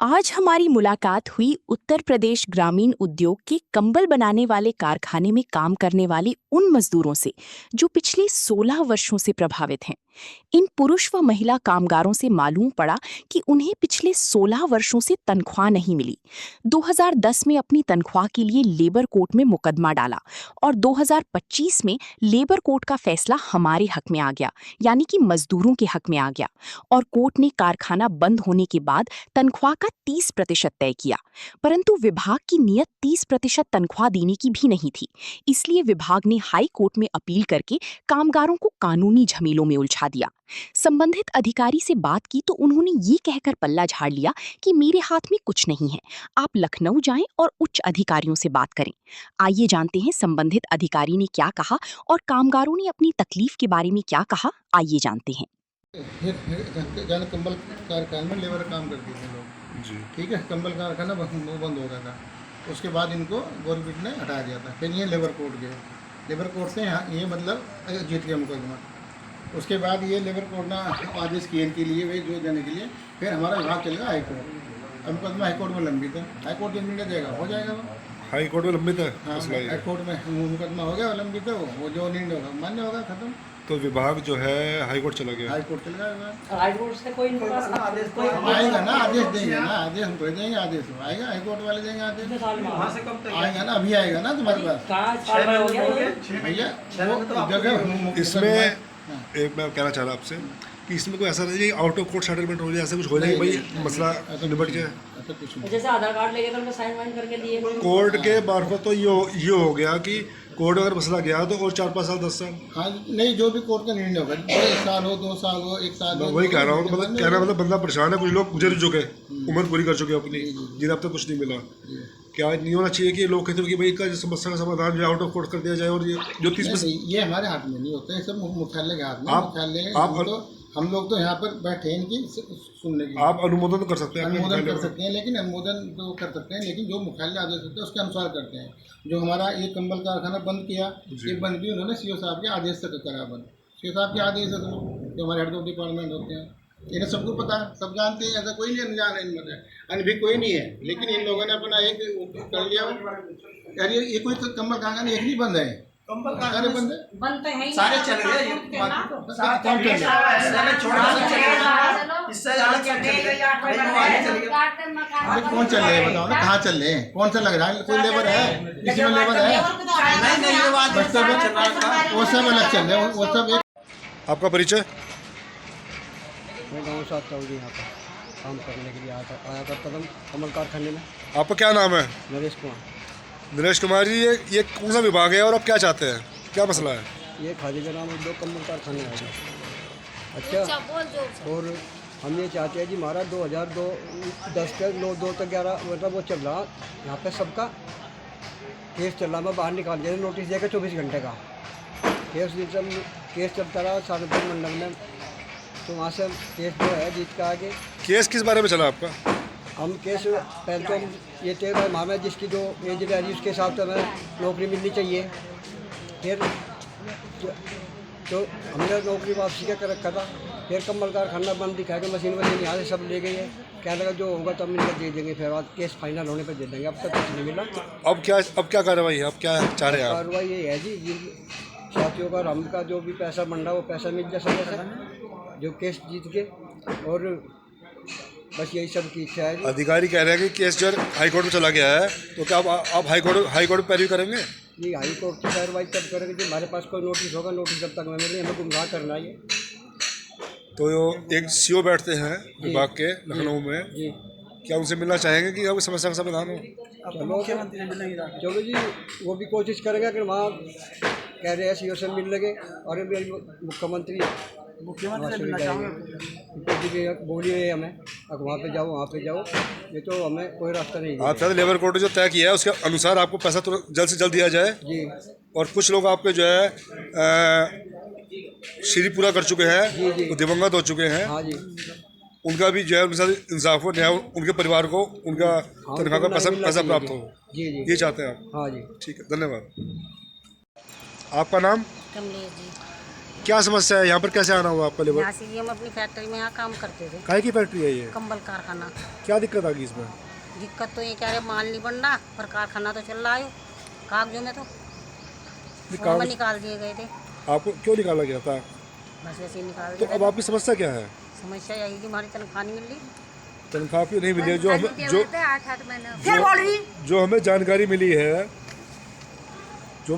आज हमारी मुलाकात हुई उत्तर प्रदेश ग्रामीण उद्योग के कंबल बनाने वाले कारखाने में काम करने वाले उन मजदूरों से जो पिछले 16 वर्षों से प्रभावित हैं। इन पुरुष व महिला कामगारों से मालूम पड़ा कि उन्हें पिछले 16 वर्षों से तनख्वाह नहीं मिली। 2010 में अपनी तनख्वाह के लिए लेबर कोर्ट में मुकदमा डाला और 2025 में लेबर कोर्ट का फैसला हमारे हक में आ गया, यानी कि मजदूरों के हक में आ गया और कोर्ट ने कारखाना बंद होने के बाद तनख्वाह का 30% तय किया। परंतु विभाग की नीयत 30% तनख्वाह देने की भी नहीं थी। इसलिए विभाग ने हाई कोर्ट में अपील करके कामगारों को कानूनी झमेलों में उलझा दिया। संबंधित अधिकारी से बात की तो उन्होंने ये कहकर पल्ला झाड़ लिया कि मेरे हाथ में कुछ नहीं है, आप लखनऊ जाएं और उच्च अधिकारियों से बात करें। आइए जानते हैं संबंधित अधिकारी ने क्या कहा और कामगारों ने अपनी तकलीफ के बारे में क्या कहा। आइए जानते हैं। जन कंबल कारखाने में लेबर काम करते थे लोग जी, ठीक है। कंबल कारखाना बंद हो रहा था, उसके बाद इनको गवर्नमेंट ने हटा दिया था। फिर ये लेबर कोर्ट गए, लेबर कोर्ट से यहाँ ये मतलब जीत गया मुकदमा। उसके बाद ये लेबर कोर्ट ने आदेश किए इनके लिए वे जो जाने के लिए, फिर हमारा विभाग चलेगा हाई कोर्ट। अब मुकदमा हाई कोर्ट में लंबित है, हाई कोर्ट जब निर्णय देगा हो जाएगा वो हाई कोर्ट में लंबित है। हाँ, हाई कोर्ट में मुकदमा हो गया लंबित है, वो जो निर्णय होगा मान्य होगा, खत्म। तो विभाग जो है हाई कोर्ट चला गया। हाई कोर्ट चल गया, हाई कोर्ट से कोई आदेश आएगा ना, आदेश देंगे ना, आदेश हम थोड़ी देंगे, आदेश आएगा हाई कोर्ट वाले देंगे आदेश। वहाँ से कब तक आएगा ना, अभी आएगा ना तुम्हारे पास भैया। जगह इसमें एक मैं कहना चाह रहा आपसे कि इसमें कोई ऐसा नहीं है कि आउट ऑफ कोर्ट सेटलमेंट हो जाए, ऐसा कुछ हो जाए भाई मसला निपट जाए। ऐसा कुछ नहीं। जैसे आधार कार्ड लेके तो उनको साइन वाइन करके दिए कोर्ट के मार्फत तो ये हो गया कि कोर्ट अगर मसला गया तो और 4-5 साल 10 साल। हाँ नहीं, जो भी कोर्ट का निर्णय होगा, 1 साल हो 2 साल हो 1 साल हो, वही कह रहा हूँ। मतलब कहना मतलब बंदा परेशान है, कुछ लोग गुजर चुके, उम्र पूरी कर चुके अपनी, जिन्हें अब तक कुछ नहीं मिला। क्या नहीं होना चाहिए कि लोग कहते हैं कि भाई का समस्या का समाधान जो आउट ऑफ कोर्ट कर दिया जाए और ये जो 30 ये हमारे हाथ में नहीं होता है, सब मुख्यालय के हाथ में। मुख्यालय हम लोग तो यहाँ पर बैठे हैं इनकी सुनने के लिए। आप अनुमोदन कर सकते हैं, अनुमोदन कर सकते हैं, लेकिन अनुमोदन तो कर सकते हैं, लेकिन जो मुख्यालय आदेश होते हैं उसके अनुसार करते हैं। जो हमारा ये कंबल कारखाना बंद किया, ये बंद भी उन्होंने सीओ साहब के आदेश से करा बंद। सीओ साहब के आदेश है, जो हमारे हेड ऑफ डिपार्टमेंट होते हैं, इन्हें सबको पता है, सब जानते हैं, ऐसा कोई नहीं अनजान है इनमें, अनभिज्ञ कोई नहीं है। लेकिन इन लोगों ने अपना एक कर लिया यार, ये कोई कंबल कारखाना एक नहीं बंद है, कंबल कारखाने बंद है, सारे चल गए। कौन चल रहे हैं बताओ ना, कहाँ चल रहे हैं, कौन सा लग रहा है, कोई लेबर है, इसमें लेबर है, वो सब अलग चल रहे हैं, वो सब एक। आपका परिचय? मैं गाँव से आता हूँ जी, यहाँ पर काम करने के लिए आया करता था कमल कारखाने में। आपका क्या नाम है? नरेश कुमार। नरेश कुमार जी, ये कौन सा विभाग है और आप क्या चाहते हैं, क्या मसला है? ये खादी का नाम उद्योग कमल कारखाने है। अच्छा, और हम ये चाहते हैं जी, हमारा 2010 के 2 तक 11 मतलब वो चल रहा, यहाँ पे सबका केस चल रहा। मैं बाहर निकाल दिया, नोटिस देकर 24 घंटे का केस चलता रहा सारनपुर मंडल में। तो वहाँ से केस जो है जीत का आगे। केस किस बारे में चला आपका? हम केस पहले तो ये थे हमें जिसकी जो एज रह रही उसके हिसाब से हमें नौकरी मिलनी चाहिए। फिर तो हमने नौकरी वापसी का कर रखा था। फिर कम्बल कारखाना बंद दिखा के मशीन यहाँ से सब ले गई है। क्या लगा जो होगा तब मिलकर दे देंगे, फिर बाद केस फाइनल होने पर दे देंगे। अब तक कुछ नहीं मिला। अब क्या कार्रवाई है, अब क्या चाह रहे हैं आप? कार्रवाई ये है जी, साथियों का हम का जो भी पैसा बन रहा वो पैसा मिल जाए समय से, जो केस जीत के, और बस यही सब की इच्छा है। अधिकारी कह रहे हैं कि केस जो हाई कोर्ट में चला गया है, तो क्या आप हाई कोर्ट में पैरवी करेंगे? जी, हाई कोर्ट की कार्रवाई तब करेंगे जब हमारे पास कोई नोटिस होगा। नोटिस जब तक हमें मिले, हमें गुमराह करना है। तो एक सीओ बैठते हैं विभाग के लखनऊ में जी, क्या उनसे मिलना चाहेंगे कि आपकी समस्या का समाधान हो? चलो जी, वो भी कोशिश करेंगे। अगर वहाँ कह रहे हैं सीओ से मिल लगे, और मुख्यमंत्री बोली है हमें, अब वहाँ पे जाओ, ये तो हमें कोई रास्ता नहीं है। आप चाहते लेबर कोर्ट जो तय किया है उसके अनुसार आपको पैसा तो जल्द से जल्द दिया जाए जी। और कुछ लोग आपके जो है श्री पूरा कर चुके हैं, जी। तो दिवंगत हो चुके हैं। हाँ जी, उनका भी जो है उनके साथ इंसाफ हो, न्याय, उनके परिवार को उनका तनख्वाह का पैसा प्राप्त हो। जी, ये चाहते हैं आप? हाँ जी। ठीक है, धन्यवाद। आपका नाम? कमलेश जी। क्या समस्या है यहाँ पर, कैसे आना हुआ आपका लेबर? यहाँ से हम अपनी फैक्ट्री में यहाँ काम करते थे, काहे की फैक्ट्री है ये? कंबल कारखाना। क्या दिक्कत आ गई इसमें? दिक्कत तो ये कह रहे माल नहीं बन रहा, पर कारखाना तो चल रहा है कागजों में, तो फॉर्म में निकाल दिए गए थे, आपको क्यों निकाला गया था? बस वैसे ही निकाल तो दिए अब थे। आपकी समस्या क्या है? समस्या यही कि हमारी तनख्वाह नहीं मिल रही। तनख्वाह क्यों नहीं मिली है? जो हमें जो हमें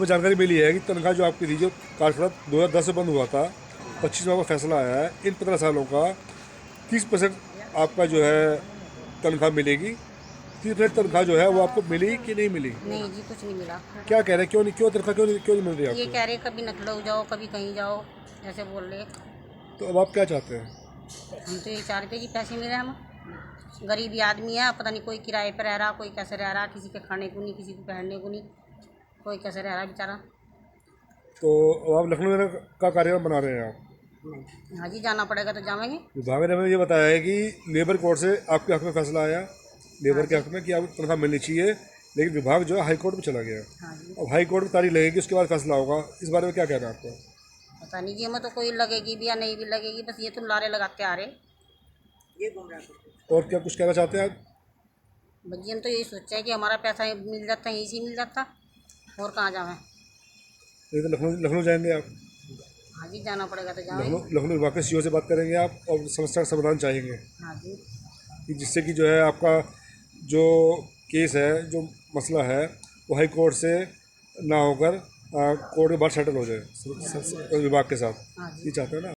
जानकारी मिली है, कि तनख्वाह जो आपकी थी, जो कारखाना 2010 में बंद हुआ था, 25 माह का फैसला आया है, इन 15 सालों का 30% आपका जो है तनख्वाह मिलेगी। 30% तनख्वाह जो है वो आपको मिली कि नहीं मिली? नहीं जी, कुछ नहीं मिला। क्या कह रहे हैं, क्यों तनख्वाह क्यों नहीं मिल रही ये आपको? कह रहे कभी नखलऊ जाओ, कभी कहीं जाओ, ऐसे बोल रहे। तो अब आप क्या चाहते हैं? हम तो ये चाह रहे थे जी पैसे मिले, हम गरीबी आदमी है, पता नहीं कोई किराए पर रह रहा, कोई कैसे रह रहा, किसी के खाने को नहीं, किसी को पहनने को नहीं, कोई कैसे रह रहा बेचारा। तो अब आप लखनऊ में का कार्यक्रम बना रहे हैं आप? हाँ जी, जाना पड़ेगा तो जाएंगे। विभाग ने हमें ये बताया है कि लेबर कोर्ट से आपके हक में फैसला आया, लेबर के हक में, कि आपको तनख्वाह मिलनी चाहिए, लेकिन विभाग जो है हाई कोर्ट में चला गया। हाँ जी, अब हाई कोर्ट में तारीख लगेगी, उसके बाद फैसला होगा। इस बारे में क्या कहना है आपको? पता नहीं जी, हमें तो कोई लगेगी भी या नहीं भी लगेगी, बस ये तो लारे लगाते आ रहे। और क्या कुछ कहना चाहते हैं आप? बच्ची हम तो यही सोचा है कि हमारा पैसा मिल जाता, यहीं से मिल जाता, और कहाँ जावें। नहीं तो लखनऊ जाएंगे आप? हाँ जी, जाना पड़ेगा तो जाएंगे। लखनऊ विभाग के सीओ से बात करेंगे आप, और समस्या का समाधान चाहेंगे, हाँ जी, कि जिससे कि जो है आपका जो केस है, जो मसला है, वो हाई कोर्ट से ना होकर कोर्ट के बाहर सेटल हो जाए विभाग के साथ। हाँ जी। ये चाहते हैं ना?